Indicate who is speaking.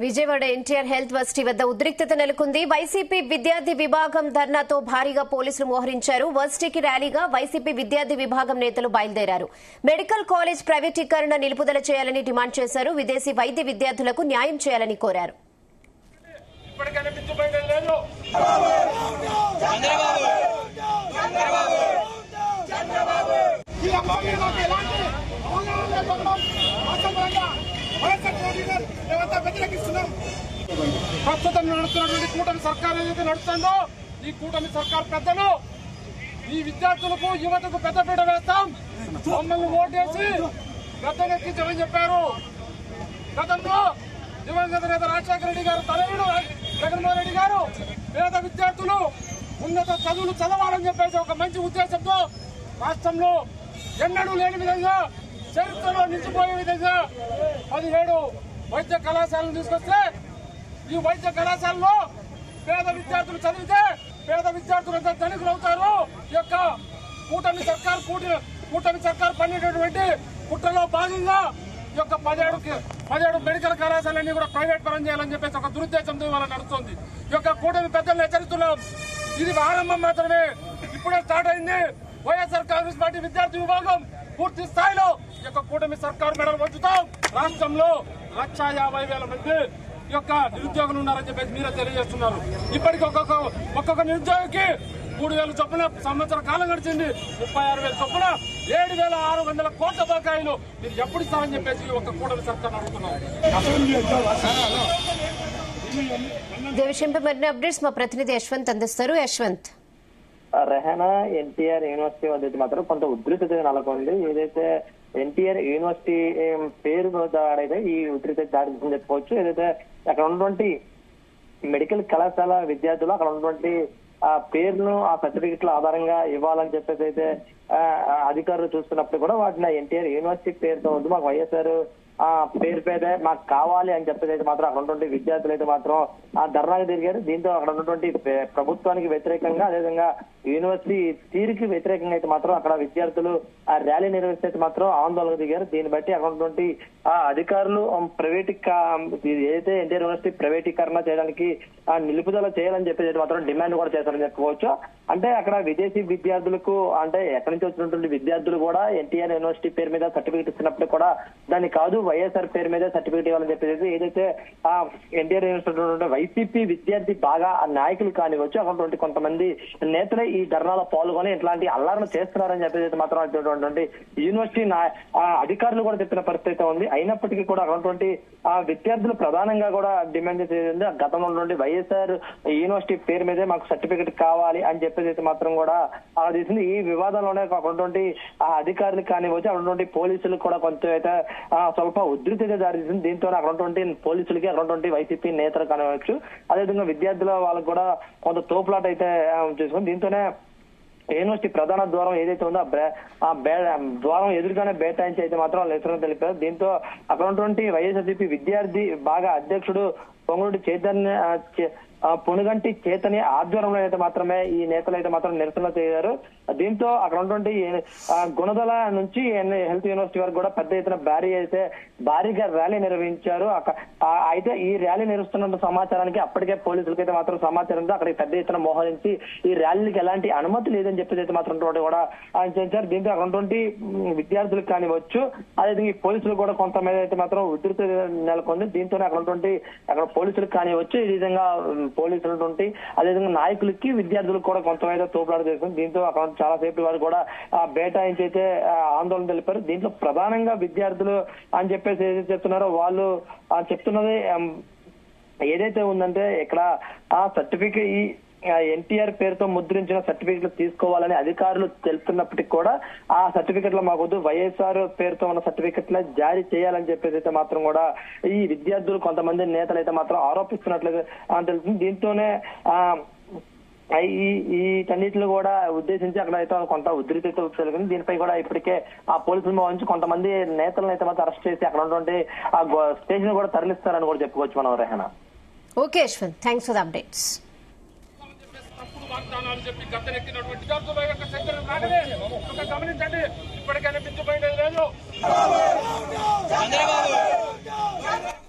Speaker 1: Vijayawada NTR health varsity వద్ద ఉద్రిక్తత నెలకొంది. వైసీపీ విద్యార్థి విభాగం ధర్నాతో భారీగా పోలీసులు మోహరించారు. వర్సిటీకి ర్యాలీగా వైసీపీ విద్యార్థి విభాగం నేతలు బయలుదేరారు. మెడికల్ కాలేజ్ ప్రైవేటీకరణ నిలుపుదల చేయాలని డిమాండ్ చేశారు. విదేశీ వైద్య విద్యార్థులకు న్యాయం చేయాలని కోరారు.
Speaker 2: ప్రస్తుతం నడుస్తున్నటువంటి కూటమి సర్కార్ ఏదైతే నడుస్తుందో ఈ కూటమి సర్కార్ పెద్దలు ఈ విద్యార్థులకు యువతకు పెద్దపీట వేస్తాం, మమ్మల్ని ఓటేసి గద్దెనెక్కించమని చెప్పారు. గతంలో దివంగత నేత రాజశేఖర రెడ్డి గారు తనయుడు జగన్మోహన్ రెడ్డి గారు పేద విద్యార్థులు ఉన్నత చదువులు చదవాలని చెప్పేసి ఒక మంచి ఉద్దేశంతో రాష్ట్రంలో ఎన్నడూ లేని విధంగా చరిత్రలో నిలిచిపోయే విధంగా 17 వైద్య కళాశాలను తీసుకొస్తే ఈ వైద్య కళాశాలలో పేద విద్యార్థులు చదివితే పేద విద్యార్థులంతా ధనికులు అవుతారు. ఈ యొక్క కూటమి సర్కార్ పన్నేటటువంటి కుట్రలో భాగంగా ఈ యొక్క 17 మెడికల్ కళాశాలన్నీ కూడా ప్రైవేట్ పరం చేయాలని చెప్పేసి ఒక దురుద్దేశంతో ఇవాళ నడుస్తుంది. ఈ యొక్క కూటమి పెద్దలను హెచ్చరిస్తున్నాం. ఇది ఆరంభం మాత్రమే, ఇప్పుడే స్టార్ట్ అయింది. వైఎస్ఆర్ కాంగ్రెస్ పార్టీ విద్యార్థి విభాగం పూర్తి స్థాయిలో ఈ యొక్క కూటమి సర్కార్ మెడలు వంచుతాం. రాష్ట్రంలో 1,50,000 మంది ఈ యొక్క నిరుద్యోగులు ఉన్నారని చెప్పేసి మీరే తెలియజేస్తున్నారు. ఇప్పటికి ఒక్కొక్క నిరుద్యోగికి 3,000 చొప్పున సంవత్సర కాలం గడిచింది. 36,000 చొప్పున 7,600 కోట్ల బకాయిలు మీరు ఎప్పుడు ఇస్తారని చెప్పేసి ఒక కూటమి సర్కార్ అడుగుతున్నారు.
Speaker 1: ఇదే విషయంపై మరిన్ని అప్డేట్స్ మా ప్రతినిధి యశ్వంత్ అందిస్తారు. యశ్వంత్,
Speaker 3: రెహానా ఎన్టీఆర్ యూనివర్సిటీ వద్ద మాత్రం కొంత ఉద్రిక్తత నెలకొంది. ఏదైతే ఎన్టీఆర్ యూనివర్సిటీ పేరు దాడైతే ఈ ఉద్రిక్తత దాడి చెప్పుకోవచ్చు. ఏదైతే అక్కడ ఉన్నటువంటి మెడికల్ కళాశాల విద్యార్థులు అక్కడ ఉన్నటువంటి ఆ పేరును ఆ సర్టిఫికెట్ల ఆధారంగా ఇవ్వాలని చెప్పేసి అయితే అధికారులు చూస్తున్నప్పుడు కూడా వాటిని ఎన్టీఆర్ యూనివర్సిటీ పేరుతో వద్దు, మాకు వైఎస్ఆర్ ఆ పేరు పేదే మాకు కావాలి అని చెప్పేసి అయితే మాత్రం అక్కడ ఉన్నటువంటి విద్యార్థులు అయితే మాత్రం ఆ ధర్నాకు తిరిగారు. దీంతో అక్కడ ఉన్నటువంటి ప్రభుత్వానికి వ్యతిరేకంగా అదేవిధంగా యూనివర్సిటీ తీరుకి వ్యతిరేకంగా అయితే మాత్రం అక్కడ విద్యార్థులు ఆ ర్యాలీ నిర్వహిస్తే మాత్రం ఆందోళనకు దిగారు. దీన్ని బట్టి అక్కడ ఉన్నటువంటి ఆ అధికారులు ఏదైతే ఎన్టీఆర్ యూనివర్సిటీ ప్రైవేటీకరణ చేయడానికి నిలుపుదల చేయాలని చెప్పేసి మాత్రం డిమాండ్ కూడా చేశారని చెప్పుకోవచ్చు. అంటే అక్కడ విదేశీ విద్యార్థులకు అంటే ఎక్కడి నుంచి వచ్చినటువంటి విద్యార్థులు కూడా ఎన్టీఆర్ యూనివర్సిటీ పేరు మీద సర్టిఫికేట్ ఇస్తున్నప్పుడు కూడా దాన్ని కాదు వైఎస్ఆర్ పేరు మీద సర్టిఫికేట్ ఇవ్వాలని చెప్పేసి ఏదైతే ఆ ఎన్టీఆర్ యూనివర్సిటీ వైసీపీ విద్యార్థి బాగా నాయకులు కానివచ్చు అక్కడ కొంతమంది నేతలే ఈ ధర్నాలో పాల్గొని ఇట్లాంటి అల్లర్లు చేస్తున్నారని చెప్పేసి మాత్రం యూనివర్సిటీ అధికారులు కూడా చెప్పిన పరిస్థితి ఉంది. అయినప్పటికీ కూడా అటువంటి ఆ విద్యార్థులు ప్రధానంగా కూడా డిమాండ్ చేసేది గతంలో ఉన్నటువంటి వైఎస్ఆర్ యూనివర్సిటీ పేరు మీదే మాకు సర్టిఫికేట్ కావాలి అని చెప్పేసి మాత్రం కూడా అలా చేసింది. ఈ వివాదంలోనే అటువంటి ఆ అధికారులు కానివచ్చు అటువంటి పోలీసులు కూడా కొంత అయితే స్వల్ప ఉధృతి దారి తీసింది. దీంతో అక్కడ ఉన్నటువంటి పోలీసులకి అక్కడ ఉన్నటువంటి వైసీపీ నేతలు కానివచ్చు అదేవిధంగా విద్యార్థుల వాళ్ళకు కూడా కొంత తోపులాట అయితే చేసుకుని దీంతోనే యూనివర్సిటీ ప్రధాన ద్వారం ఏదైతే ఉందో ఆ ద్వారం ఎదురుగానే బేటాయించి అయితే మాత్రం నిరసన తెలిపారు. దీంతో అక్కడ ఉన్నటువంటి వైఎస్ఆర్సీపీ విద్యార్థి బాగా అధ్యక్షుడు పొనుగంటి చేతని ఆధ్వర్యంలో అయితే మాత్రమే ఈ నేతలు అయితే మాత్రం నిరసన చేశారు. దీంతో అక్కడ ఉన్నటువంటి గుణదల నుంచి హెల్త్ యూనివర్సిటీ వరకు కూడా పెద్ద ఎత్తున భారీగా ర్యాలీ నిర్వహించారు. అయితే ఈ ర్యాలీ నిర్వహిస్తున్న సమాచారానికి అప్పటికే పోలీసులకి అయితే మాత్రం సమాచారంతో అక్కడికి పెద్ద ఎత్తున మోహరించి ఈ ర్యాలీకి ఎలాంటి అనుమతి లేదని చెప్పేసి అయితే మాత్రం కూడా ఆయన చేశారు. దీంతో అక్కడ ఉన్నటువంటి విద్యార్థులకు కానివచ్చు అదేవిధంగా ఈ పోలీసులు కూడా కొంత మీద అయితే మాత్రం ఉధృతి నెలకొంది. దీంతోనే అక్కడ పోలీసులకు కానివచ్చు ఈ విధంగా పోలీసులు అదేవిధంగా నాయకులకి విద్యార్థులకు కూడా కొంతమైతే తోపులాట చేస్తుంది. దీంతో అక్కడ చాలా సేపు వారు కూడా బేటాయించి అయితే ఆందోళన తెలిపారు. దీంట్లో ప్రధానంగా విద్యార్థులు అని చెప్పేసి ఏదైతే చెప్తున్నారో వాళ్ళు చెప్తున్నది ఏదైతే ఉందంటే ఇక్కడ ఆ సర్టిఫికేట్ ఈ ఎన్టీఆర్ పేరుతో ముద్రించిన సర్టిఫికెట్లు తీసుకోవాలని అధికారులు తెలుపుతున్నప్పటికీ కూడా ఆ సర్టిఫికెట్లు మాకొద్దు వైఎస్ఆర్ పేరుతో ఉన్న సర్టిఫికెట్లే జారీ చేయాలని చెప్పేసి అయితే మాత్రం కూడా ఈ విద్యార్థులు కొంతమంది నేతలు అయితే మాత్రం ఆరోపిస్తున్నట్లుగా తెలుస్తుంది. దీంతోనే వీటన్నిటిని కూడా ఉద్దేశించి అక్కడ అయితే కొంత ఉధృతి కలిగింది. దీనిపై కూడా ఇప్పటికే ఆ పోలీసులు భావించి కొంతమంది నేతలను అయితే మాత్రం అరెస్ట్ చేసి అక్కడ ఉన్నటువంటి ఆ స్టేషన్ కూడా తరలిస్తారని కూడా చెప్పుకోవచ్చు మనం. Rehana,
Speaker 1: okay Yashwant, thanks for the updates.
Speaker 2: వాగ్దానాలు చెప్పి గద్దెనెక్కినటువంటి విద్యార్థుల యొక్క శక్తులను గమనించండి. ఇప్పటికైనా మించిపోయినది లేదు.